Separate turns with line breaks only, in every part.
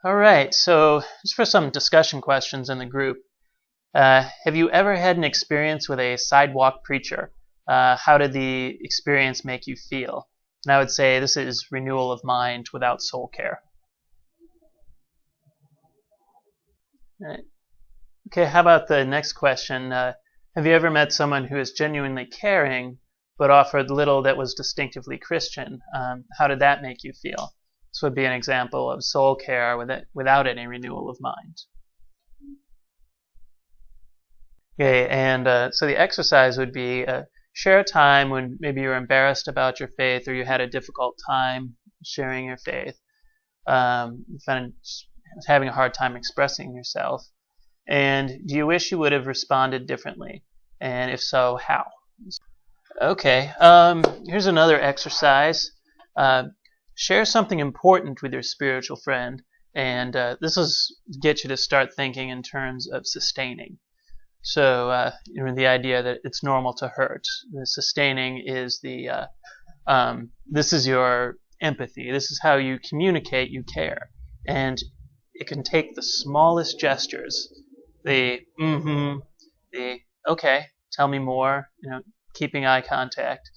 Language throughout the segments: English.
All right, so just for some discussion questions in the group, have you ever had an experience with a sidewalk preacher? How did the experience make you feel? And I would say this is renewal of mind without soul care. All right. Okay, how about the next question? Have you ever met someone who is genuinely caring but offered little that was distinctively Christian? How did that make you feel? This would be an example of soul care without any renewal of mind. Okay, and so the exercise would be share a time when maybe you were embarrassed about your faith or you had a difficult time sharing your faith, having a hard time expressing yourself. And do you wish you would have responded differently? And if so, how? Okay, here's another exercise. Share something important with your spiritual friend, and this is get you to start thinking in terms of sustaining. So the idea that it's normal to hurt. The sustaining is this is your empathy. This is how you communicate you care, and it can take the smallest gestures. The okay, tell me more. Keeping eye contact.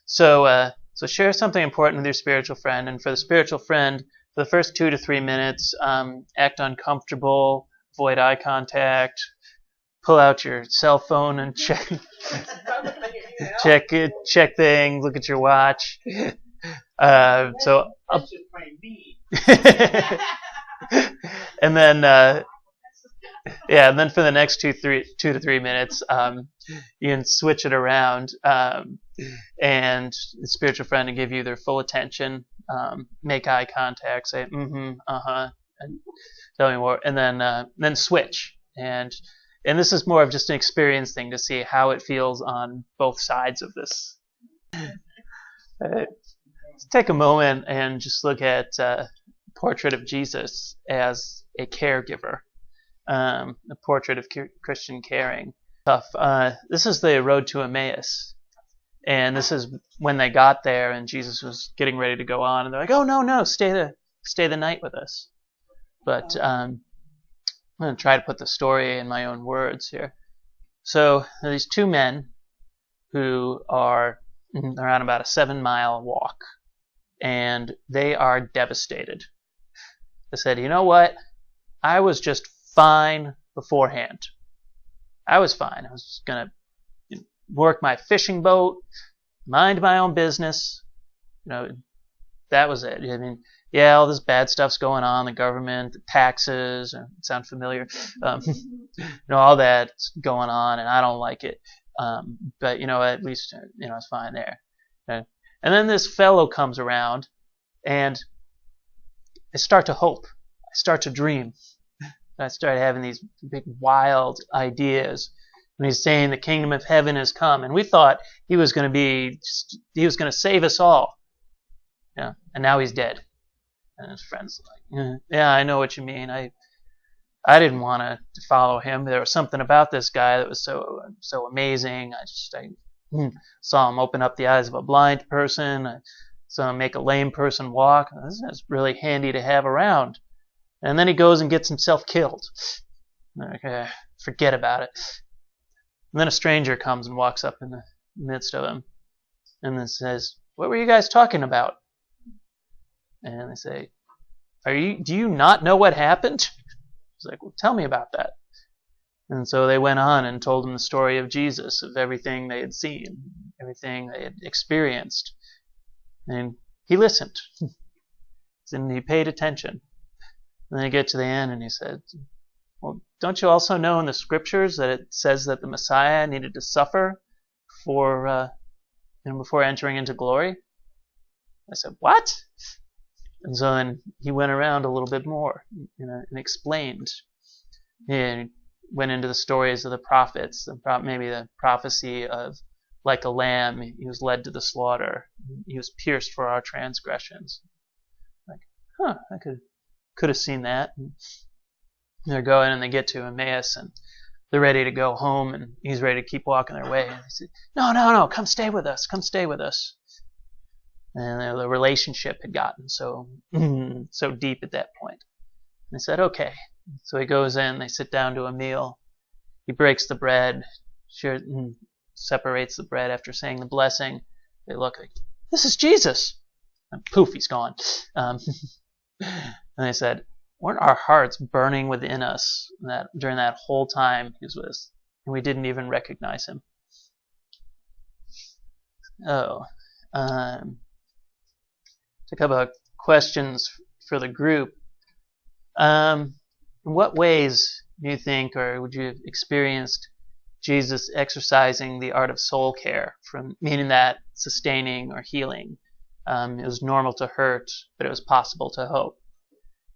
So share something important with your spiritual friend, and for the spiritual friend, for the first 2 to 3 minutes, act uncomfortable, avoid eye contact, pull out your cell phone and check things, look at your watch. And then and then for the next 2 to 3 minutes, you can switch it around, and the spiritual friend will give you their full attention, make eye contact, say and tell me more, and then switch. And this is more of just an experience thing to see how it feels on both sides of this. Let's take a moment and just look at a portrait of Jesus as a caregiver. A portrait of Christian caring. This is the road to Emmaus, and this is when they got there, and Jesus was getting ready to go on, and they're like, "Oh no, stay the night with us." But I'm going to try to put the story in my own words here. So there are these two men who are on about a 7-mile walk, and they are devastated. They said, "You know what? I was just fine beforehand. I was fine. I was just going to work my fishing boat, mind my own business. That was it. I mean, yeah, all this bad stuff's going on, the government, the taxes, sound familiar? All that's going on, and I don't like it. But, at least, it's fine there." Okay? And then this fellow comes around, and I start to hope. I start to dream. I started having these big wild ideas when he's saying the kingdom of heaven has come, and we thought he was going to save us all. And now he's dead. And his friend's like, "Yeah, I know what you mean. I didn't want to follow him. There was something about this guy that was so amazing. I saw him open up the eyes of a blind person. I saw him make a lame person walk. This is really handy to have around." And then he goes and gets himself killed. Okay, forget about it. And then a stranger comes and walks up in the midst of them and then says, "What were you guys talking about?" And they say, do you not know what happened? He's like, "Well, tell me about that." And so they went on and told him the story of Jesus, of everything they had seen, everything they had experienced. And he listened. And he paid attention. And then they get to the end and he said, "Well, don't you also know in the scriptures that it says that the Messiah needed to suffer before entering into glory?" I said, "What?" And so then he went around a little bit more, and explained. He went into the stories of the prophets, maybe the prophecy of like a lamb, he was led to the slaughter. He was pierced for our transgressions. Like, I could have seen that. And they're going and they get to Emmaus and they're ready to go home and he's ready to keep walking their way. And they say, no, come stay with us. And the relationship had gotten so deep at that point. They said, okay. So he goes in, they sit down to a meal. He breaks the bread, separates the bread after saying the blessing. They look like, this is Jesus. And poof, he's gone. And they said, weren't our hearts burning within us during that whole time he was with us? And we didn't even recognize him. Oh. A couple of questions for the group. In what ways do you think, or would you have experienced Jesus exercising the art of soul care, meaning that sustaining or healing? It was normal to hurt, but it was possible to hope.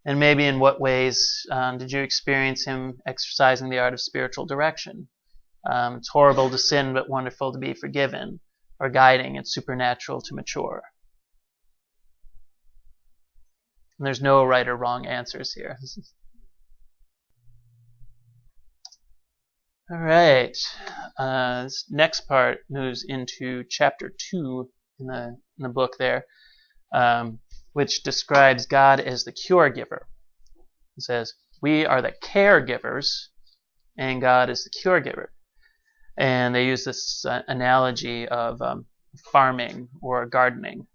And maybe in what ways did you experience him exercising the art of spiritual direction? It's horrible to sin, but wonderful to be forgiven, or guiding, it's supernatural to mature. And there's no right or wrong answers here. All right. This next part moves into chapter 2 in the book there, which describes God as the cure giver. It says, we are the caregivers, and God is the cure giver. And they use this analogy of farming or gardening.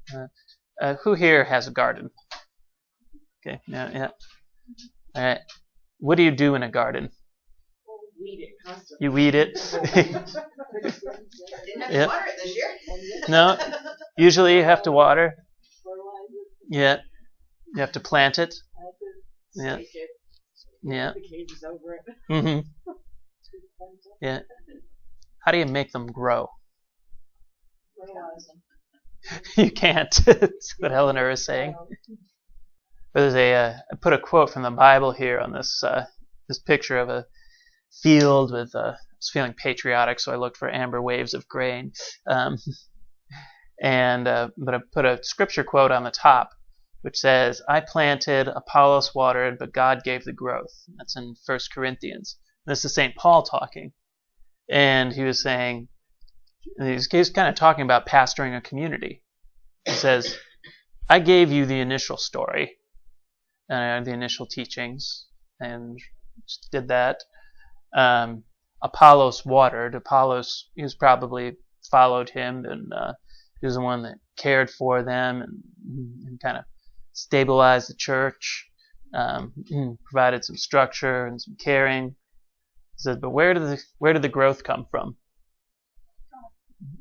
Who here has a garden? Okay, yeah. All right. What do you do in a garden?
Weed it constantly.
You weed it?
Didn't have to water it this year.
No. Usually you have to water.
Fertilizer.
Yeah. You have to plant it. Yeah.
Stake it.
Yeah.
The cages over it.
Mm-hmm. Yeah. How do you make them grow?
Fertilize them.
You can't. That's what Eleanor is saying. But there's I put a quote from the Bible here on this picture of a field with. I was feeling patriotic, so I looked for amber waves of grain, but I put a scripture quote on the top, which says, "I planted, Apollos watered, but God gave the growth." That's in 1 Corinthians. This is St. Paul talking, and he was saying, he's kind of talking about pastoring a community. He says, "I gave you the initial story." The initial teachings, and just did that. Apollos watered. Apollos, he was probably followed him, and he was the one that cared for them and kind of stabilized the church, provided some structure and some caring. He said, but where did the growth come from?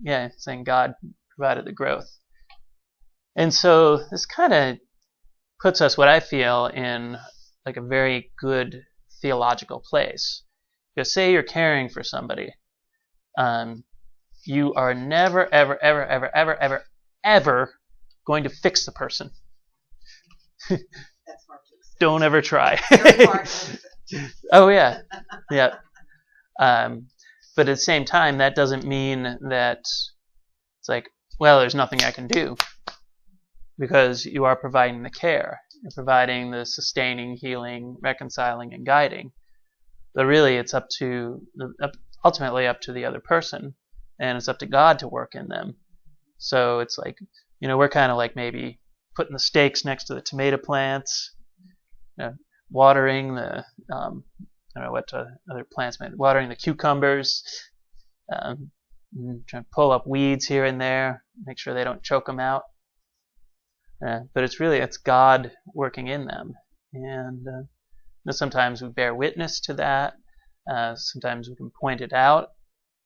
Yeah, saying God provided the growth. And so this kind of puts us, what I feel, in like a very good theological place. Because say you're caring for somebody, you are never, ever, ever, ever, ever, ever, ever going to fix the person.
That's hard to accept.
Don't ever try.
Very hard to accept.
Oh yeah, yeah. But at the same time, that doesn't mean that it's like, well, there's nothing I can do. Because you are providing the care, you're providing the sustaining, healing, reconciling, and guiding. But really, it's ultimately up to the other person, and it's up to God to work in them. So it's like, we're kind of like maybe putting the stakes next to the tomato plants, watering the, I don't know what other plants, watering the cucumbers, trying to pull up weeds here and there, make sure they don't choke them out. But it's God working in them, and sometimes we bear witness to that. Sometimes we can point it out,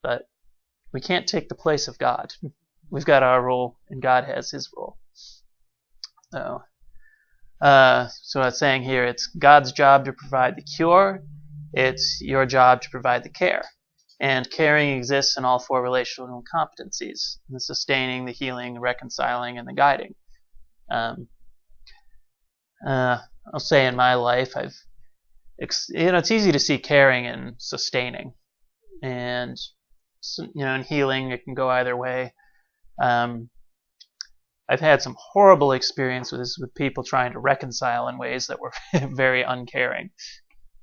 but we can't take the place of God. We've got our role, and God has His role. So I was saying here, it's God's job to provide the cure. It's your job to provide the care. And caring exists in all four relational competencies: the sustaining, the healing, the reconciling, and the guiding. I'll say in my life, it's easy to see caring and sustaining, and in healing it can go either way. I've had some horrible experiences with people trying to reconcile in ways that were very uncaring.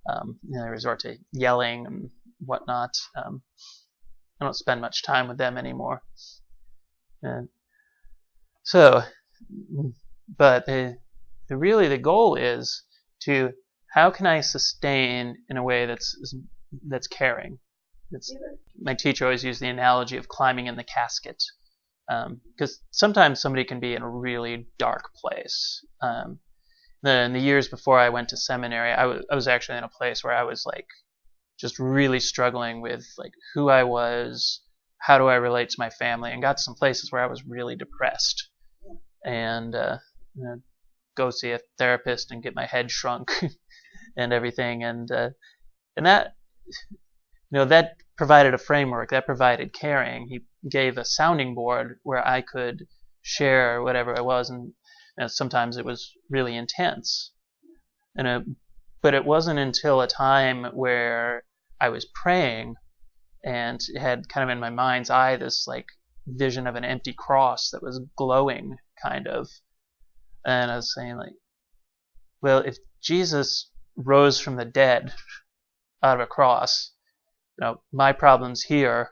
They resort to yelling and whatnot. I don't spend much time with them anymore. But the goal is to how can I sustain in a way that's caring? My teacher always used the analogy of climbing in the casket, because sometimes somebody can be in a really dark place. In the years before I went to seminary, I was actually in a place where I was like just really struggling with like who I was, how do I relate to my family, and got to some places where I was really depressed, and go see a therapist and get my head shrunk and everything, and that that provided a framework, that provided caring. He gave a sounding board where I could share whatever I was, and sometimes it was really intense. But it wasn't until a time where I was praying and had kind of in my mind's eye this like vision of an empty cross that was glowing kind of, and I was saying like, well, if Jesus rose from the dead out of a cross, my problems here,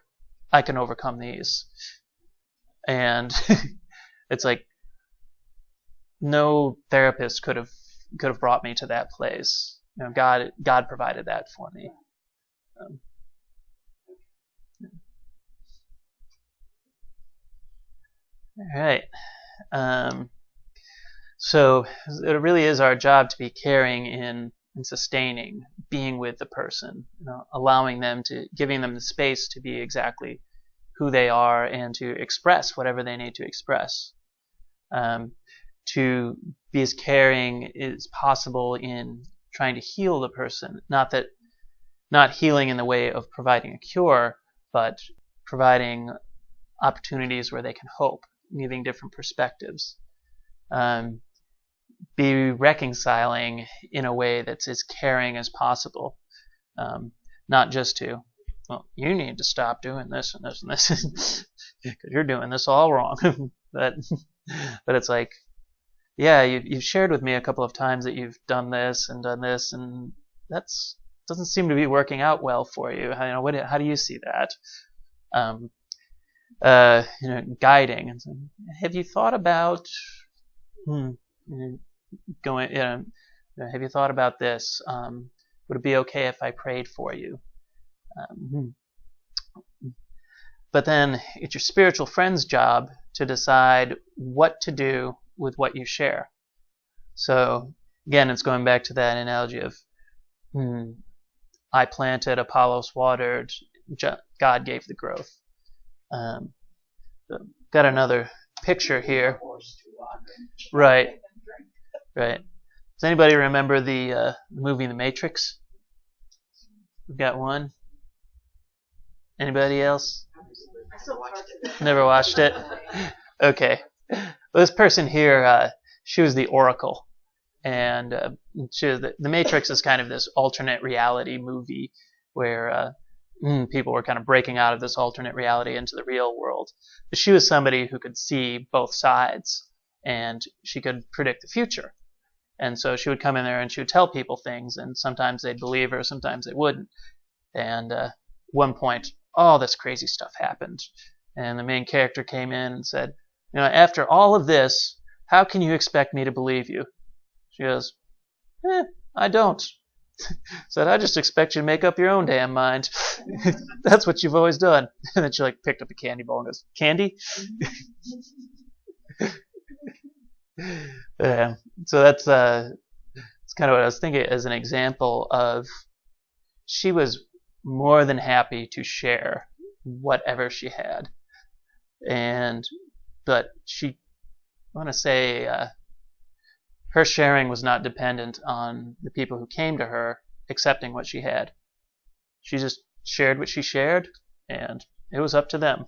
I can overcome these. And it's like no therapist could have brought me to that place. God provided that for me. All right. So it really is our job to be caring in sustaining, being with the person, allowing them giving them the space to be exactly who they are and to express whatever they need to express. To be as caring as possible in trying to heal the person, not healing in the way of providing a cure, but providing opportunities where they can hope, giving different perspectives. Be reconciling in a way that's as caring as possible, not just to, well, you need to stop doing this and this and this because you're doing this all wrong. but it's like, yeah, you've shared with me a couple of times that you've done this, and that doesn't seem to be working out well for you. How do you see that? Guiding. And so, have you thought about have you thought about this? Would it be okay if I prayed for you? But then it's your spiritual friend's job to decide what to do with what you share. So again, it's going back to that analogy of I planted, Apollos watered, God gave the growth. Got another picture here. Right. Does anybody remember the movie The Matrix? We've got one. Anybody else? Never watched it? Okay. Well, this person here, she was the Oracle. And The Matrix is kind of this alternate reality movie where people were kind of breaking out of this alternate reality into the real world. But she was somebody who could see both sides, and she could predict the future. And so she would come in there and she would tell people things, and sometimes they'd believe her, sometimes they wouldn't. And at one point, all this crazy stuff happened. And the main character came in and said, after all of this, how can you expect me to believe you? She goes, I don't. Said, I just expect you to make up your own damn mind. That's what you've always done. And then she picked up a candy bowl and goes, candy? So that's kind of what I was thinking as an example of, she was more than happy to share whatever she had. But I want to say, her sharing was not dependent on the people who came to her accepting what she had. She just shared what she shared, and it was up to them.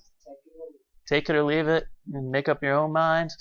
Take it or leave it, and make up your own mind.